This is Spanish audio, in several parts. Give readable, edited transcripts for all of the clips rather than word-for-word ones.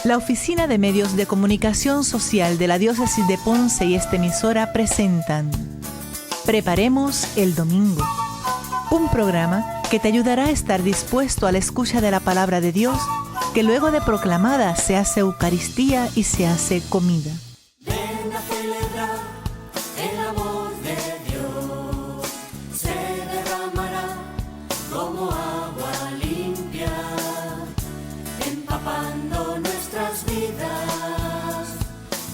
La Oficina de Medios de Comunicación Social de la Diócesis de Ponce y esta emisora presentan Preparemos el Domingo, un programa que te ayudará a estar dispuesto a la escucha de la palabra de Dios, que luego de proclamada se hace Eucaristía y se hace comida. Ven a celebrar el amor de Dios, se derramará como agua limpia, empapando nuestras vidas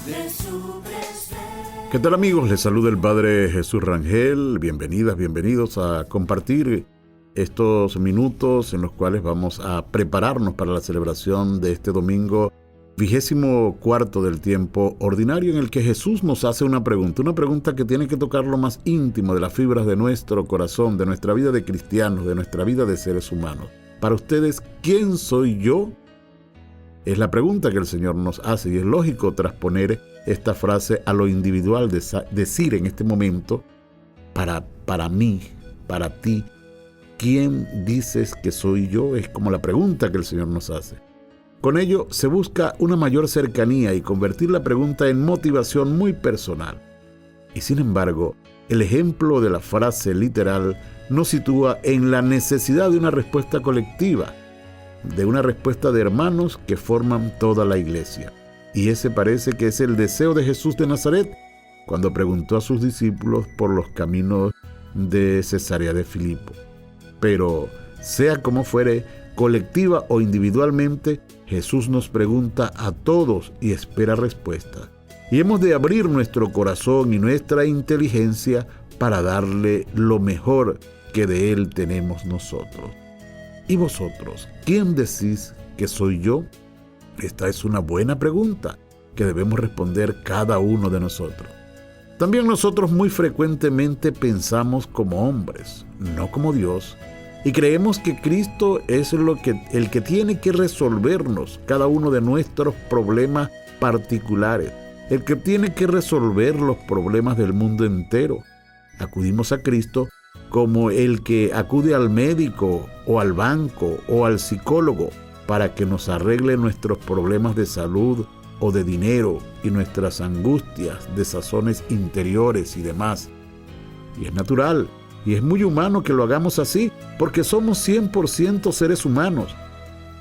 de su presencia. ¿Qué tal, amigos? Les saluda el Padre Jesús Rangel. Bienvenidas, bienvenidos a compartir estos minutos en los cuales vamos a prepararnos para la celebración de este domingo 24 del tiempo ordinario, en el que Jesús nos hace una pregunta que tiene que tocar lo más íntimo de las fibras de nuestro corazón, de nuestra vida de cristianos, de nuestra vida de seres humanos. Para ustedes, ¿quién soy yo? Es la pregunta que el Señor nos hace, y es lógico trasponer esta frase a lo individual, decir en este momento, para mí, para ti, ¿quién dices que soy yo? Es como la pregunta que el Señor nos hace. Con ello se busca una mayor cercanía y convertir la pregunta en motivación muy personal. Y sin embargo, el ejemplo de la frase literal nos sitúa en la necesidad de una respuesta colectiva, de una respuesta de hermanos que forman toda la iglesia. Y ese parece que es el deseo de Jesús de Nazaret cuando preguntó a sus discípulos por los caminos de Cesarea de Filipo. Pero, sea como fuere, colectiva o individualmente, Jesús nos pregunta a todos y espera respuesta. Y hemos de abrir nuestro corazón y nuestra inteligencia para darle lo mejor que de Él tenemos nosotros. ¿Y vosotros, quién decís que soy yo? Esta es una buena pregunta que debemos responder cada uno de nosotros. También nosotros muy frecuentemente pensamos como hombres, no como Dios, y creemos que Cristo es el que tiene que resolvernos cada uno de nuestros problemas particulares, el que tiene que resolver los problemas del mundo entero. Acudimos a Cristo como el que acude al médico o al banco o al psicólogo para que nos arregle nuestros problemas de salud o de dinero y nuestras angustias, desazones interiores y demás. Y es natural y es muy humano que lo hagamos así, porque somos 100% seres humanos.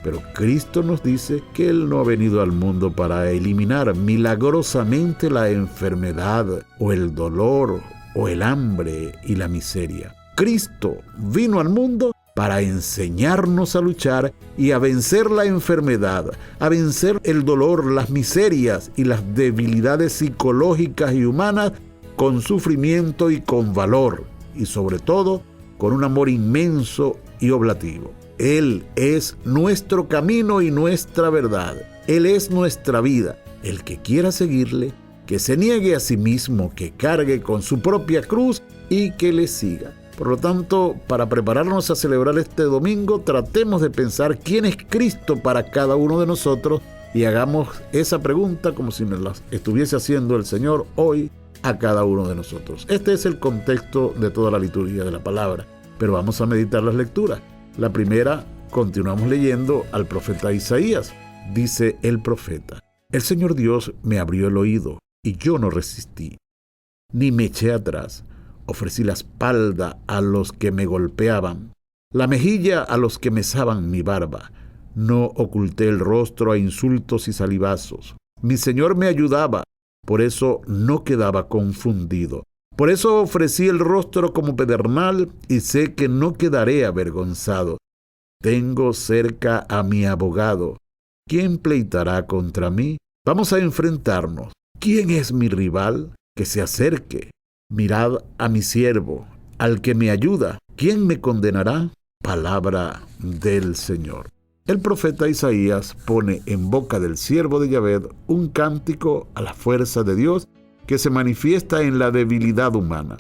Pero Cristo nos dice que Él no ha venido al mundo para eliminar milagrosamente la enfermedad o el dolor o el hambre y la miseria. Cristo vino al mundo para enseñarnos a luchar y a vencer la enfermedad, a vencer el dolor, las miserias y las debilidades psicológicas y humanas con sufrimiento y con valor, y sobre todo con un amor inmenso y oblativo. Él es nuestro camino y nuestra verdad. Él es nuestra vida. El que quiera seguirle, que se niegue a sí mismo, que cargue con su propia cruz y que le siga. Por lo tanto, para prepararnos a celebrar este domingo, tratemos de pensar quién es Cristo para cada uno de nosotros y hagamos esa pregunta como si nos la estuviese haciendo el Señor hoy a cada uno de nosotros. Este es el contexto de toda la liturgia de la palabra, pero vamos a meditar las lecturas. La primera, continuamos leyendo al profeta Isaías. Dice el profeta: El Señor Dios me abrió el oído y yo no resistí, ni me eché atrás. Ofrecí la espalda a los que me golpeaban, la mejilla a los que mesaban mi barba. No oculté el rostro a insultos y salivazos. Mi Señor me ayudaba, por eso no quedaba confundido. Por eso ofrecí el rostro como pedernal y sé que no quedaré avergonzado. Tengo cerca a mi abogado. ¿Quién pleitará contra mí? Vamos a enfrentarnos. ¿Quién es mi rival? Que se acerque. Mirad a mi siervo, al que me ayuda. ¿Quién me condenará? Palabra del Señor. El profeta Isaías pone en boca del siervo de Yahvé un cántico a la fuerza de Dios que se manifiesta en la debilidad humana.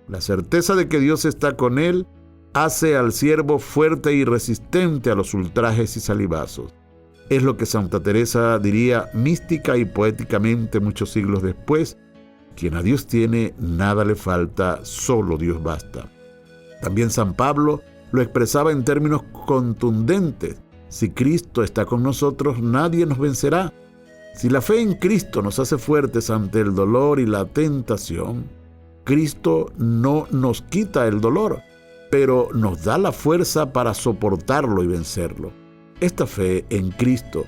La certeza de que Dios está con él hace al siervo fuerte y resistente a los ultrajes y salivazos. Es lo que Santa Teresa diría mística y poéticamente muchos siglos después: quien a Dios tiene, nada le falta, solo Dios basta. También San Pablo lo expresaba en términos contundentes: Si Cristo está con nosotros, nadie nos vencerá. Si la fe en Cristo nos hace fuertes ante el dolor y la tentación, Cristo no nos quita el dolor, pero nos da la fuerza para soportarlo y vencerlo. Esta fe en Cristo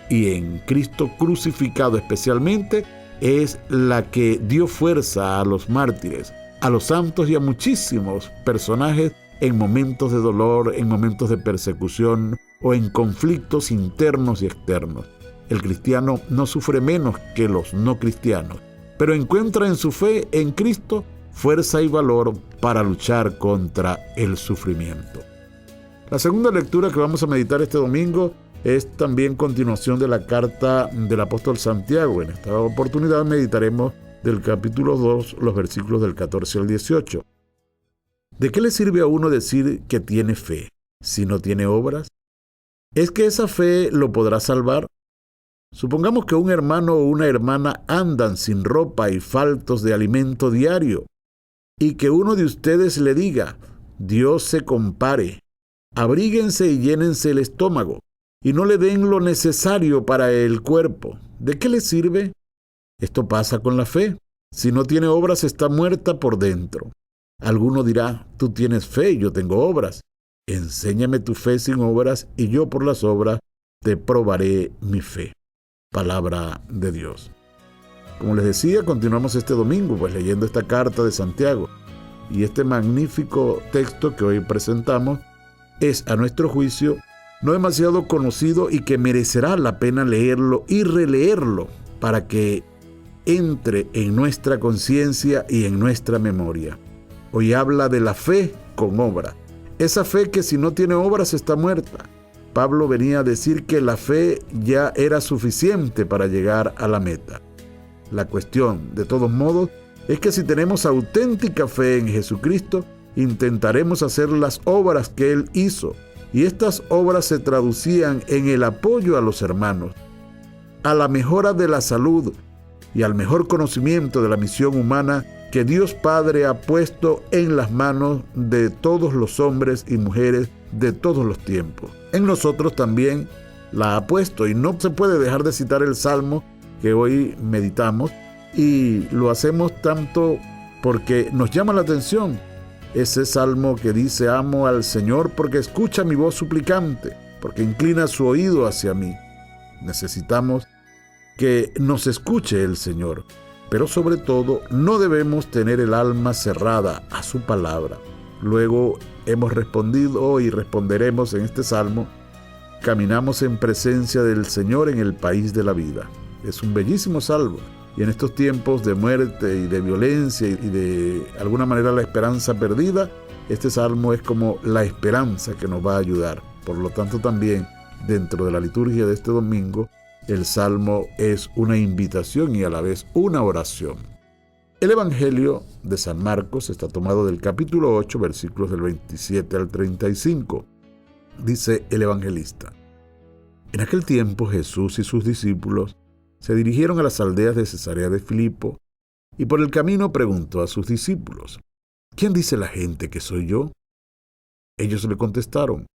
y en Cristo crucificado especialmente es la que dio fuerza a los mártires, a los santos y a muchísimos personajes en momentos de dolor, en momentos de persecución o en conflictos internos y externos. El cristiano no sufre menos que los no cristianos, pero encuentra en su fe en Cristo fuerza y valor para luchar contra el sufrimiento. La segunda lectura que vamos a meditar este domingo es también continuación de la carta del apóstol Santiago. En esta oportunidad meditaremos del capítulo 2, los versículos del 14 al 18. ¿De qué le sirve a uno decir que tiene fe si no tiene obras? ¿Es que esa fe lo podrá salvar? Supongamos que un hermano o una hermana andan sin ropa y faltos de alimento diario, y que uno de ustedes le diga: Dios se compare, abríguense y llénense el estómago, y no le den lo necesario para el cuerpo. ¿De qué le sirve? Esto pasa con la fe. Si no tiene obras, está muerta por dentro. Alguno dirá: tú tienes fe y yo tengo obras. Enséñame tu fe sin obras, y yo por las obras te probaré mi fe. Palabra de Dios. Como les decía, continuamos este domingo pues leyendo esta carta de Santiago, y este magnífico texto que hoy presentamos es, a nuestro juicio, no demasiado conocido y que merecerá la pena leerlo y releerlo para que entre en nuestra conciencia y en nuestra memoria. Hoy habla de la fe con obra. Esa fe que si no tiene obras está muerta. Pablo venía a decir que la fe ya era suficiente para llegar a la meta. La cuestión, de todos modos, es que si tenemos auténtica fe en Jesucristo, intentaremos hacer las obras que Él hizo, y estas obras se traducían en el apoyo a los hermanos, a la mejora de la salud y al mejor conocimiento de la misión humana que Dios Padre ha puesto en las manos de todos los hombres y mujeres de todos los tiempos. En nosotros también la ha puesto, y no se puede dejar de citar el Salmo que hoy meditamos, y lo hacemos tanto porque nos llama la atención ese Salmo que dice: amo al Señor porque escucha mi voz suplicante, porque inclina su oído hacia mí. Necesitamos que nos escuche el Señor, pero sobre todo no debemos tener el alma cerrada a su palabra. Luego hemos respondido y responderemos en este Salmo: caminamos en presencia del Señor en el país de la vida. Es un bellísimo salmo, y en estos tiempos de muerte y de violencia y de alguna manera la esperanza perdida, este salmo es como la esperanza que nos va a ayudar. Por lo tanto, también dentro de la liturgia de este domingo, el salmo es una invitación y a la vez una oración. El Evangelio de San Marcos está tomado del capítulo 8, versículos del 27 al 35. Dice el evangelista: en aquel tiempo Jesús y sus discípulos se dirigieron a las aldeas de Cesarea de Filipo, y por el camino preguntó a sus discípulos: ¿quién dice la gente que soy yo? Ellos le contestaron: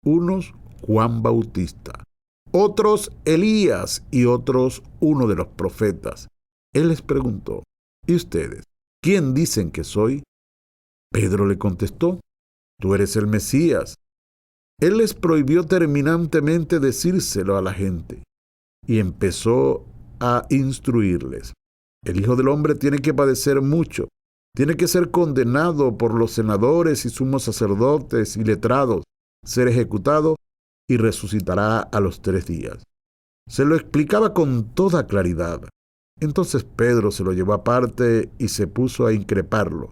unos Juan Bautista, otros Elías, y otros uno de los profetas. Él les preguntó: ¿y ustedes, quién dicen que soy? Pedro le contestó: tú eres el Mesías. Él les prohibió terminantemente decírselo a la gente, y empezó a instruirles: el Hijo del Hombre tiene que padecer mucho, tiene que ser condenado por los senadores y sumos sacerdotes y letrados, ser ejecutado y resucitará a los 3 días. Se lo explicaba con toda claridad. Entonces Pedro se lo llevó aparte y se puso a increparlo.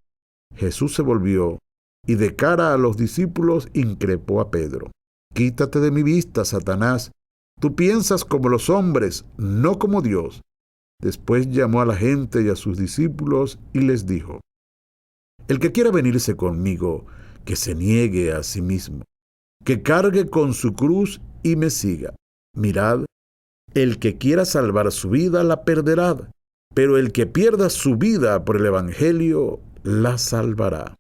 Jesús se volvió y de cara a los discípulos increpó a Pedro: quítate de mi vista, Satanás. Tú piensas como los hombres, no como Dios. Después llamó a la gente y a sus discípulos y les dijo: el que quiera venirse conmigo, que se niegue a sí mismo, que cargue con su cruz y me siga. Mirad, el que quiera salvar su vida la perderá, pero el que pierda su vida por el Evangelio la salvará.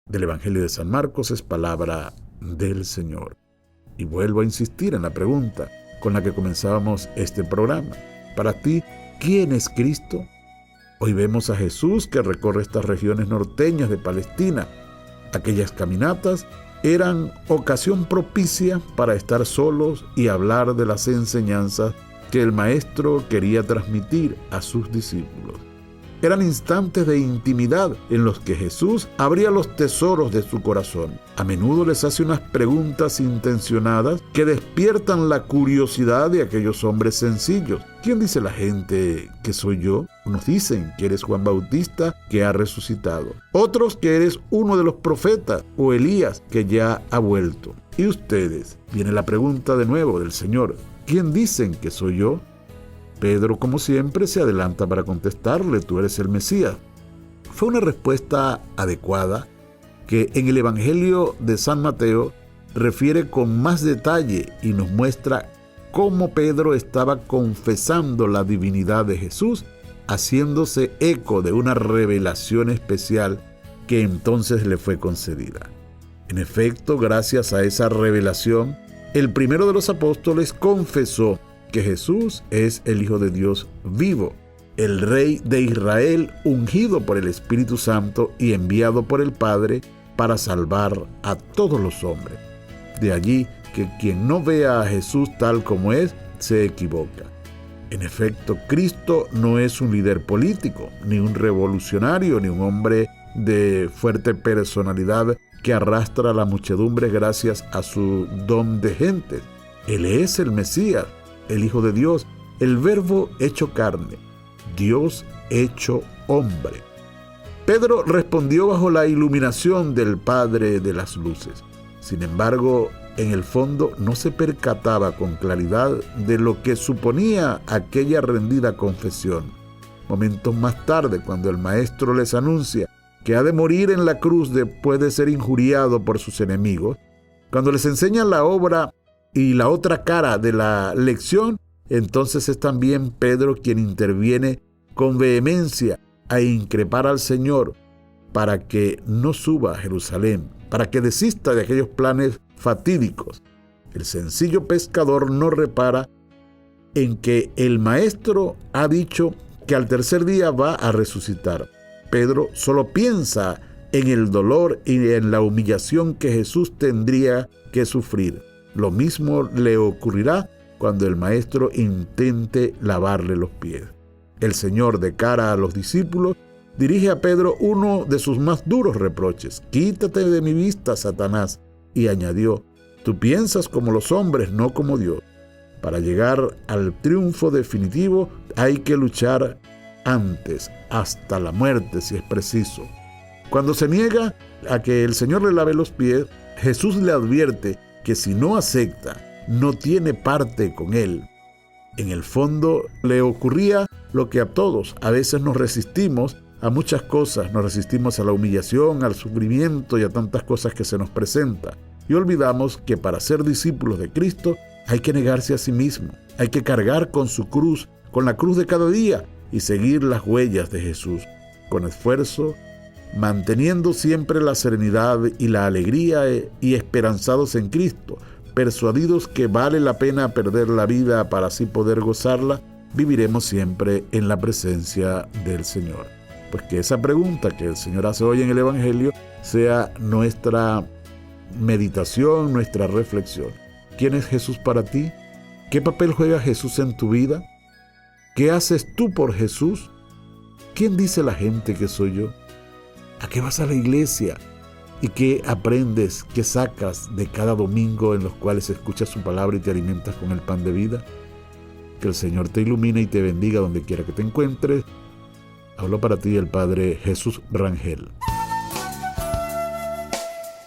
Del Evangelio de San Marcos es palabra del Señor. Y vuelvo a insistir en la pregunta con la que comenzábamos este programa. Para ti, ¿quién es Cristo? Hoy vemos a Jesús que recorre estas regiones norteñas de Palestina. Aquellas caminatas eran ocasión propicia para estar solos y hablar de las enseñanzas que el Maestro quería transmitir a sus discípulos. Eran instantes de intimidad en los que Jesús abría los tesoros de su corazón. A menudo les hace unas preguntas intencionadas que despiertan la curiosidad de aquellos hombres sencillos. ¿Quién dice la gente que soy yo? Unos dicen que eres Juan Bautista que ha resucitado. Otros que eres uno de los profetas o Elías que ya ha vuelto. ¿Y ustedes? Viene la pregunta de nuevo del Señor. ¿Quién dicen que soy yo? Pedro, como siempre, se adelanta para contestarle: tú eres el Mesías. Fue una respuesta adecuada que en el Evangelio de San Mateo refiere con más detalle y nos muestra cómo Pedro estaba confesando la divinidad de Jesús, haciéndose eco de una revelación especial que entonces le fue concedida. En efecto, gracias a esa revelación, el primero de los apóstoles confesó que Jesús es el Hijo de Dios vivo, el Rey de Israel, ungido por el Espíritu Santo y enviado por el Padre para salvar a todos los hombres. De allí que quien no vea a Jesús tal como es, se equivoca. En efecto, Cristo no es un líder político, ni un revolucionario, ni un hombre de fuerte personalidad que arrastra a la muchedumbre gracias a su don de gente. Él es el Mesías, el Hijo de Dios, el Verbo hecho carne, Dios hecho hombre. Pedro respondió bajo la iluminación del Padre de las luces. Sin embargo, en el fondo no se percataba con claridad de lo que suponía aquella rendida confesión. Momentos más tarde, cuando el Maestro les anuncia que ha de morir en la cruz después de ser injuriado por sus enemigos, cuando les enseña la obra y la otra cara de la lección, entonces es también Pedro quien interviene con vehemencia a increpar al Señor para que no suba a Jerusalén, para que desista de aquellos planes fatídicos. El sencillo pescador no repara en que el Maestro ha dicho que al tercer día va a resucitar. Pedro solo piensa en el dolor y en la humillación que Jesús tendría que sufrir. Lo mismo le ocurrirá cuando el Maestro intente lavarle los pies. El Señor, de cara a los discípulos, dirige a Pedro uno de sus más duros reproches: quítate de mi vista, Satanás. Y añadió: tú piensas como los hombres, no como Dios. Para llegar al triunfo definitivo hay que luchar antes, hasta la muerte si es preciso. Cuando se niega a que el Señor le lave los pies, Jesús le advierte que si no acepta, no tiene parte con Él. En el fondo le ocurría lo que a todos: a veces nos resistimos a muchas cosas, nos resistimos a la humillación, al sufrimiento y a tantas cosas que se nos presentan. Y olvidamos que para ser discípulos de Cristo hay que negarse a sí mismo, hay que cargar con su cruz, con la cruz de cada día, y seguir las huellas de Jesús, con esfuerzo, manteniendo siempre la serenidad y la alegría y esperanzados en Cristo, persuadidos que vale la pena perder la vida para así poder gozarla. Viviremos siempre en la presencia del Señor. Pues que esa pregunta que el Señor hace hoy en el Evangelio sea nuestra meditación, nuestra reflexión. ¿Quién es Jesús para ti? ¿Qué papel juega Jesús en tu vida? ¿Qué haces tú por Jesús? ¿Quién dice la gente que soy yo? ¿A qué vas a la iglesia? ¿Y qué aprendes, qué sacas de cada domingo en los cuales escuchas su palabra y te alimentas con el pan de vida? Que el Señor te ilumine y te bendiga donde quiera que te encuentres. Habló para ti el Padre Jesús Rangel.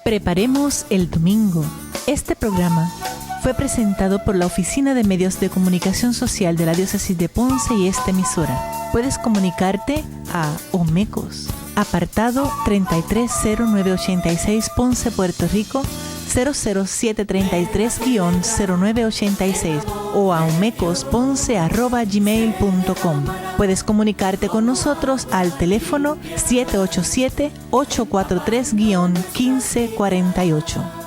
Preparemos el domingo. Este programa fue presentado por la Oficina de Medios de Comunicación Social de la Diócesis de Ponce y esta emisora. Puedes comunicarte a Omecos, apartado 330986 Ponce, Puerto Rico, 00733-0986 o a omecosponce@gmail.com. Puedes comunicarte con nosotros al teléfono 787-843-1548.